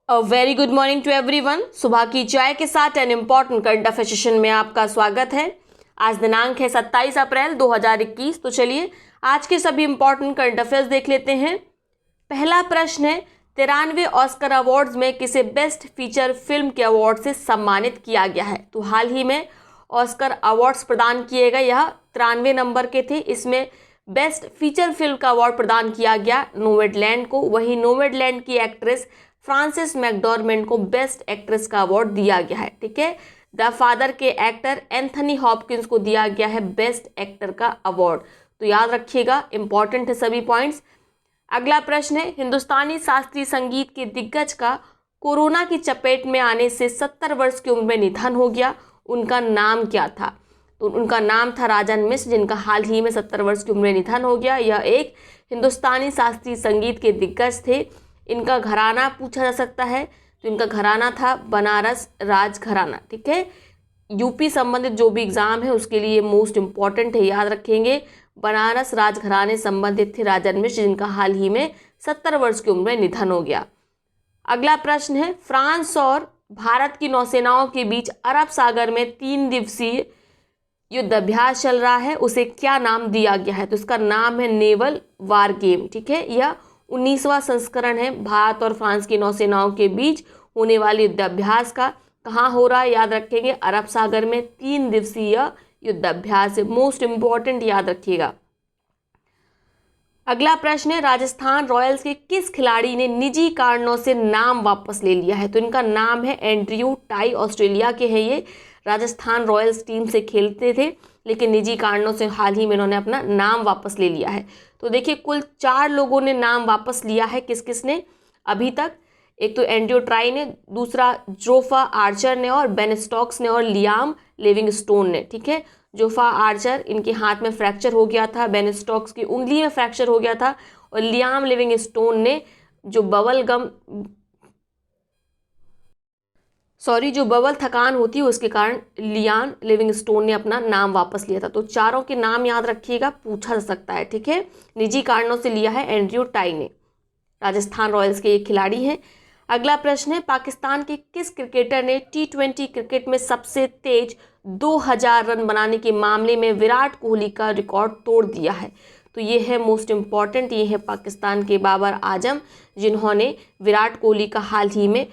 A very good morning to everyone. सुबह की चाय के साथ an important current affair session में आपका स्वागत है। आज दिनांक है 27 अप्रैल 2021। तो चलिए आज के सभी इम्पॉर्टेंट करंट अफेयर्स देख लेते हैं। पहला प्रश्न है, 93 ऑस्कर अवार्ड्स में किसे बेस्ट फीचर फिल्म के अवार्ड से सम्मानित किया गया है। तो हाल ही में ऑस्कर अवार्ड्स प्रदान किए गए, यह 93 नंबर के थे। इसमें बेस्ट फीचर फिल्म का अवार्ड प्रदान किया गया नोमैडलैंड को। वहीं नोमैडलैंड की एक्ट्रेस फ्रांसिस मैकडॉर्मेंट को बेस्ट एक्ट्रेस का अवार्ड दिया गया है। ठीक है, द फादर के एक्टर एंथनी हॉपकिंस को दिया गया है बेस्ट एक्टर का अवार्ड। तो याद रखिएगा, इंपॉर्टेंट है सभी पॉइंट्स। अगला प्रश्न है, हिंदुस्तानी शास्त्रीय संगीत के दिग्गज का कोरोना की चपेट में आने से 70 वर्ष की उम्र में निधन हो गया। उनका नाम क्या था? तो उनका नाम था राजन मिश्र, जिनका हाल ही में 70 वर्ष की उम्र में निधन हो गया। यह एक हिंदुस्तानी शास्त्रीय संगीत के दिग्गज थे। इनका घराना पूछा जा सकता है, तो इनका घराना था बनारस राज घराना। ठीक है, यूपी संबंधित जो भी एग्जाम है उसके लिए मोस्ट इंपॉर्टेंट है, याद रखेंगे। बनारस राज घराने संबंधित थे राजन मिश्र, जिनका हाल ही में 70 वर्ष की उम्र में निधन हो गया। अगला प्रश्न है, फ्रांस और भारत की नौसेनाओं के बीच अरब सागर में 3 दिवसीय युद्ध अभ्यास चल रहा है, उसे क्या नाम दिया गया है? तो इसका नाम है नेवल वार गेम। ठीक है, यह 19वां संस्करण है भारत और फ्रांस की नौसेनाओं के बीच होने वाले युद्धाभ्यास का। कहाँ हो रहा है? याद रखेंगे, अरब सागर में 3 दिवसीय युद्धाभ्यास है, मोस्ट इंपॉर्टेंट, याद रखिएगा। अगला प्रश्न है, राजस्थान रॉयल्स के किस खिलाड़ी ने निजी कारणों से नाम वापस ले लिया है? तो इनका नाम है एंड्रयू टाई। ऑस्ट्रेलिया के हैं ये, राजस्थान रॉयल्स टीम से खेलते थे, लेकिन निजी कारणों से हाल ही में इन्होंने अपना नाम वापस ले लिया है। तो देखिए, कुल 4 लोगों ने नाम वापस लिया है। किस किस ने अभी तक? एक तो एंड्रयू टाई ने, दूसरा जोफ्रा आर्चर ने, और बेन स्टोक्स ने, और लियाम लिविंगस्टोन ने। ठीक है, जोफ्रा आर्चर, इनके हाथ में फ्रैक्चर हो गया था, बेन स्टोक्स की उंगली में फ्रैक्चर हो गया था, और लियाम लिविंगस्टोन ने जो बबल थकान होती है उसके कारण लियाम लिविंगस्टोन ने अपना नाम वापस लिया था। तो चारों के नाम याद रखिएगा, पूछा जा सकता है। ठीक है, निजी कारणों से लिया है एंड्रयू टाई ने, राजस्थान रॉयल्स के एक खिलाड़ी हैं। अगला प्रश्न है, पाकिस्तान के किस क्रिकेटर ने T20 क्रिकेट में सबसे तेज 2000 रन बनाने के मामले में विराट कोहली का रिकॉर्ड तोड़ दिया है? तो ये है मोस्ट इंपॉर्टेंट, ये है पाकिस्तान के बाबर आजम, जिन्होंने विराट कोहली का हाल ही में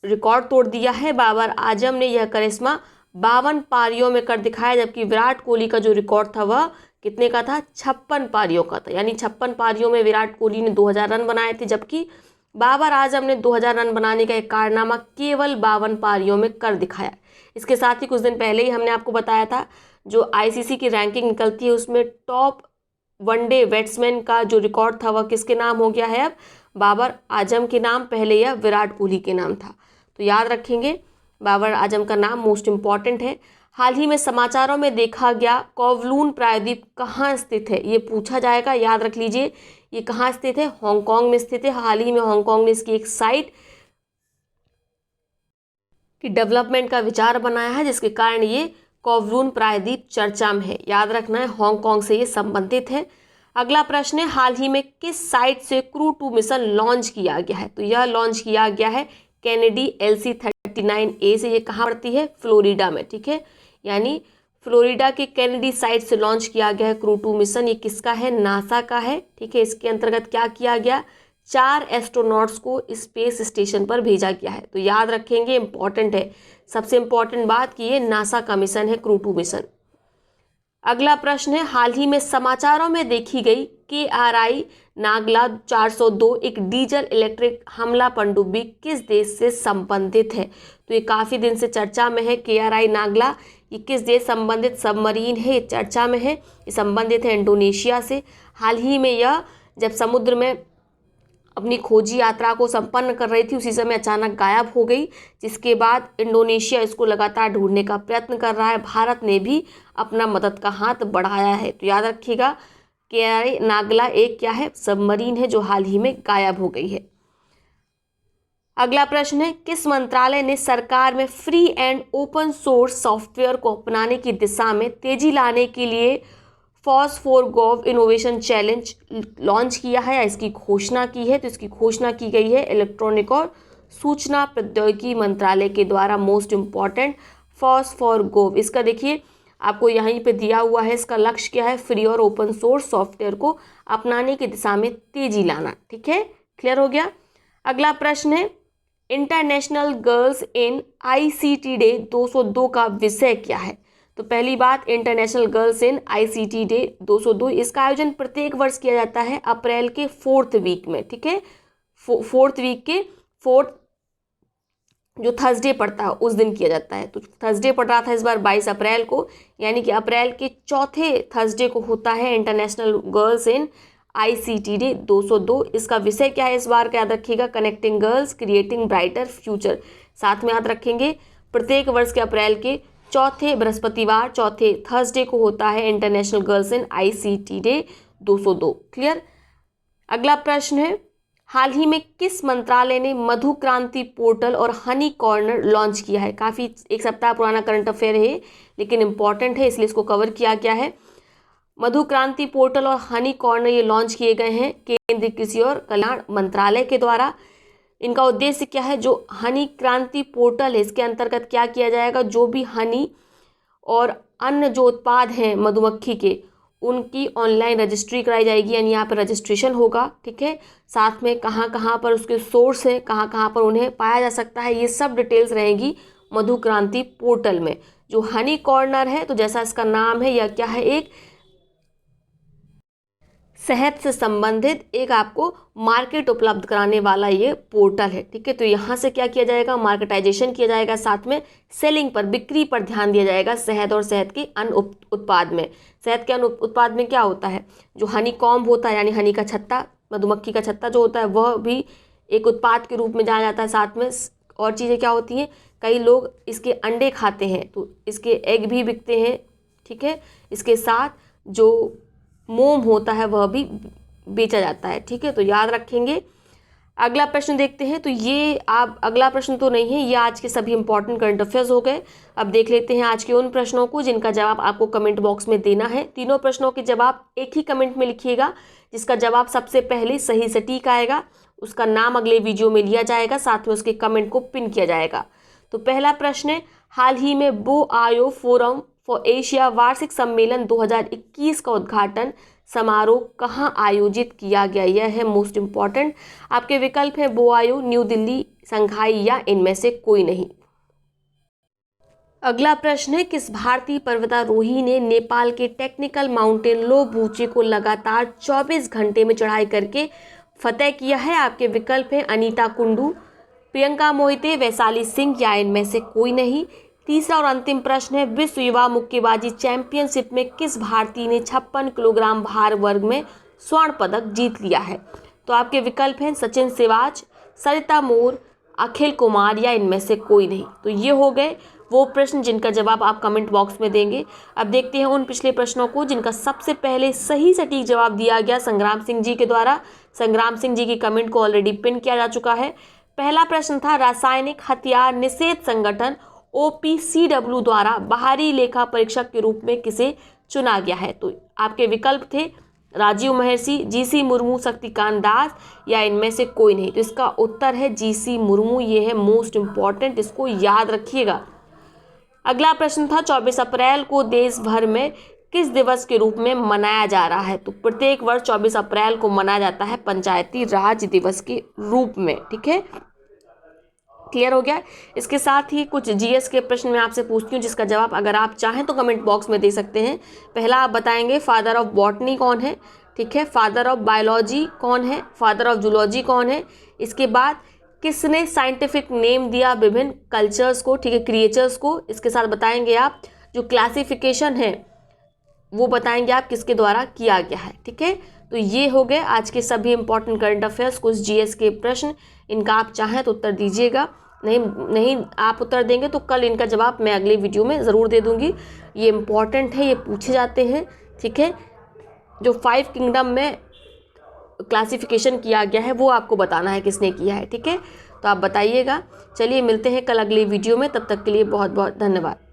रिकॉर्ड तोड़ दिया है। बाबर आजम ने यह करिश्मा 52 पारियों में कर दिखाया, जबकि विराट कोहली का जो रिकॉर्ड था वह कितने का था? 56 पारियों का था। यानी 56 पारियों में विराट कोहली ने 2000 रन बनाए थे, जबकि बाबर आजम ने 2000 रन बनाने का एक कारनामा केवल 52 पारियों में कर दिखाया। इसके साथ ही कुछ दिन पहले ही हमने आपको बताया था, जो ICC की रैंकिंग निकलती है उसमें टॉप वनडे बैट्समैन का जो रिकॉर्ड था वह किसके नाम हो गया है? अब बाबर आजम के नाम, पहले यह विराट कोहली के नाम था। तो याद रखेंगे, बाबर आजम का नाम मोस्ट इंपॉर्टेंट है। हाल ही में समाचारों में देखा गया कोवलून प्रायद्वीप कहाँ स्थित है? ये पूछा जाएगा, याद रख लीजिए। ये कहाँ स्थित है? हांगकांग में स्थित है। हाल ही में हांगकांग ने इसकी एक साइट की डेवलपमेंट का विचार बनाया है, जिसके कारण ये कोवलून प्रायद्वीप चर्चा में है। याद रखना है, हांगकांग से ये संबंधित है। अगला प्रश्न है, हाल ही में किस साइट से क्रू-2 मिशन लॉन्च किया गया है? तो यह लॉन्च किया गया है कैनेडी LC-39A से। ये कहाँ पड़ती है? फ्लोरिडा में। ठीक है, यानी फ्लोरिडा के कैनेडी साइट से लॉन्च किया गया है क्रू-2 मिशन। ये किसका है? नासा का है। ठीक है, इसके अंतर्गत क्या किया गया? 4 एस्ट्रोनॉट्स को स्पेस स्टेशन पर भेजा गया है। तो याद रखेंगे, इंपॉर्टेंट है, सबसे इंपॉर्टेंट बात कि ये नासा का मिशन है क्रू-2 मिशन। अगला प्रश्न है, हाल ही में समाचारों में देखी गई KRI नागला 402 एक डीजल इलेक्ट्रिक हमला पनडुब्बी किस देश से संबंधित है? तो ये काफ़ी दिन से चर्चा में है। KRI नागला ये किस देश संबंधित सबमरीन है? ये चर्चा में है, ये संबंधित है इंडोनेशिया से। हाल ही में यह जब समुद्र में अपनी खोजी यात्रा को संपन्न कर रही थी, उसी समय अचानक गायब हो गई, जिसके बाद इंडोनेशिया इसको लगातार ढूंढने का प्रयत्न कर रहा है। भारत ने भी अपना मदद का हाथ बढ़ाया है। तो याद रखिएगा, KRI नागला एक क्या है? सबमरीन है, जो हाल ही में गायब हो गई है। अगला प्रश्न है, किस मंत्रालय ने सरकार में free and open source software को अपनाने की दिशा में तेजी लाने के लिए फॉस4गॉव इनोवेशन चैलेंज लॉन्च किया है या इसकी घोषणा की है? तो इसकी घोषणा की गई है इलेक्ट्रॉनिक और सूचना प्रौद्योगिकी मंत्रालय के द्वारा मोस्ट इम्पॉर्टेंट फॉस4गोव। इसका देखिए आपको यहीं पे दिया हुआ है, इसका लक्ष्य क्या है, फ्री और ओपन सोर्स सॉफ्टवेयर को अपनाने की दिशा में तेजी लाना। ठीक है, क्लियर हो गया। अगला प्रश्न है international girls in ICT day 202 का विषय क्या है। तो पहली बात, international girls in ICT day 202, इसका आयोजन प्रत्येक वर्ष किया जाता है अप्रैल के 4th वीक में। ठीक है, 4th वीक के 4th जो थर्सडे पड़ता है उस दिन किया जाता है। तो थर्सडे पड़ रहा था इस बार 22 अप्रैल को, यानी कि अप्रैल के चौथे थर्सडे को होता है international girls in ICT day 202। इसका विषय क्या है इस बार का याद रखिएगा, connecting girls creating brighter future. साथ में याद रखेंगे प्रत्येक वर्ष के अप्रैल के चौथे बृहस्पतिवार, चौथे थर्सडे को होता है international girls in ICT day 202। Clear. अगला प्रश्न है हाल ही में किस मंत्रालय ने मधु क्रांति पोर्टल और हनी कॉर्नर लॉन्च किया है। काफ़ी एक सप्ताह पुराना करंट अफेयर है लेकिन इंपॉर्टेंट है, इसलिए इसको कवर किया गया है। मधु क्रांति पोर्टल और हनी कॉर्नर ये लॉन्च किए गए हैं केंद्रीय कृषि और कल्याण मंत्रालय के द्वारा। इनका उद्देश्य क्या है, जो हनी क्रांति पोर्टल है इसके अंतर्गत क्या किया जाएगा, जो भी हनी और अन्य जो उत्पाद हैं मधुमक्खी के उनकी ऑनलाइन रजिस्ट्री कराई जाएगी, यानी यहाँ पर रजिस्ट्रेशन होगा। ठीक है, साथ में कहाँ कहाँ पर उसके सोर्स हैं, कहाँ कहाँ पर उन्हें पाया जा सकता है, ये सब डिटेल्स रहेंगी मधु क्रांति पोर्टल में। जो हनी कॉर्नर है तो जैसा इसका नाम है यह क्या है, एक शहद से संबंधित एक आपको मार्केट उपलब्ध कराने वाला ये पोर्टल है। ठीक है, तो यहाँ से क्या किया जाएगा, मार्केटाइजेशन किया जाएगा, साथ में सेलिंग पर, बिक्री पर ध्यान दिया जाएगा शहद और शहद के अन्य उत्पाद में। शहद के अन्य उत्पाद में क्या होता है, जो हनी कॉम्ब होता है यानी हनी का छत्ता, मधुमक्खी का छत्ता जो होता है वह भी एक उत्पाद के रूप में जाना जाता है। साथ में और चीज़ें क्या होती हैं, कई लोग इसके अंडे खाते हैं तो इसके एग भी बिकते हैं। ठीक है, इसके साथ जो मोम होता है वह भी बेचा जाता है। ठीक है, तो याद रखेंगे। अगला प्रश्न देखते हैं। तो ये आप अगला प्रश्न तो नहीं है, ये आज के सभी इंपॉर्टेंट करंट अफेयर्स हो गए। अब देख लेते हैं आज के उन प्रश्नों को जिनका जवाब आपको कमेंट बॉक्स में देना है। तीनों प्रश्नों के जवाब एक ही कमेंट में लिखिएगा, जिसका जवाब सबसे पहले सही सटीक आएगा उसका नाम अगले वीडियो में लिया जाएगा, साथ में उसके कमेंट को पिन किया जाएगा। तो पहला प्रश्न है, हाल ही में बोआयो फोरम फॉर एशिया वार्षिक सम्मेलन 2021 का उद्घाटन समारोह कहाँ आयोजित किया गया, यह है मोस्ट इम्पॉर्टेंट। आपके विकल्प है बोआयो, न्यू दिल्ली, संघाई या इनमें से कोई नहीं। अगला प्रश्न है, किस भारतीय पर्वतारोही ने नेपाल के टेक्निकल माउंटेन लोबुचे को लगातार 24 घंटे में चढ़ाई करके फतेह किया है। आपके विकल्प है अनीता कुंडू, प्रियंका मोहिते, वैशाली सिंह या इनमें से कोई नहीं। तीसरा और अंतिम प्रश्न है, विश्व युवा मुक्केबाजी चैंपियनशिप में किस भारतीय ने 56 किलोग्राम भार वर्ग में स्वर्ण पदक जीत लिया है। तो आपके विकल्प हैं सचिन सिवाच, सरिता मोर, अखिल कुमार या इनमें से कोई नहीं। तो ये हो गए वो प्रश्न जिनका जवाब आप कमेंट बॉक्स में देंगे। अब देखते हैं उन पिछले प्रश्नों को जिनका सबसे पहले सही सटीक जवाब दिया गया संग्राम सिंह जी के द्वारा। संग्राम सिंह जी की कमेंट को ऑलरेडी पिन किया जा चुका है। पहला प्रश्न था, रासायनिक हथियार निषेध संगठन OPCW द्वारा बाहरी लेखा परीक्षक के रूप में किसे चुना गया है। तो आपके विकल्प थे राजीव महर्षि, GC मुर्मू, शक्तिकांत दास या इनमें से कोई नहीं। तो इसका उत्तर है GC मुर्मू, ये है मोस्ट इम्पॉर्टेंट, इसको याद रखिएगा। अगला प्रश्न था, 24 अप्रैल को देश भर में किस दिवस के रूप में मनाया जा रहा है। तो प्रत्येक वर्ष 24 अप्रैल को मनाया जाता है पंचायती राज दिवस के रूप में। ठीक है, क्लियर हो गया। इसके साथ ही कुछ GS के प्रश्न मैं आपसे पूछती हूँ जिसका जवाब अगर आप चाहें तो कमेंट बॉक्स में दे सकते हैं। पहला आप बताएंगे फादर ऑफ बॉटनी कौन है, ठीक है, फादर ऑफ बायोलॉजी कौन है, फादर ऑफ जूलॉजी कौन है। इसके बाद किसने साइंटिफिक नेम दिया विभिन्न कल्चर्स को, ठीक है, क्रिएचर्स को। इसके साथ बताएंगे आप जो क्लासिफिकेशन है वो बताएंगे आप किसके द्वारा किया गया है। ठीक है, तो ये हो गए आज के सभी इंपॉर्टेंट करंट अफेयर्स, कुछ GS के प्रश्न। इनका आप चाहें तो उत्तर दीजिएगा, नहीं आप उत्तर देंगे तो कल इनका जवाब मैं अगले वीडियो में ज़रूर दे दूंगी। ये इम्पॉर्टेंट है, ये पूछे जाते हैं। ठीक है, जो 5 किंगडम में क्लासिफिकेशन किया गया है वो आपको बताना है किसने किया है। ठीक है, तो आप बताइएगा। चलिए मिलते हैं कल अगले वीडियो में, तब तक के लिए बहुत बहुत धन्यवाद।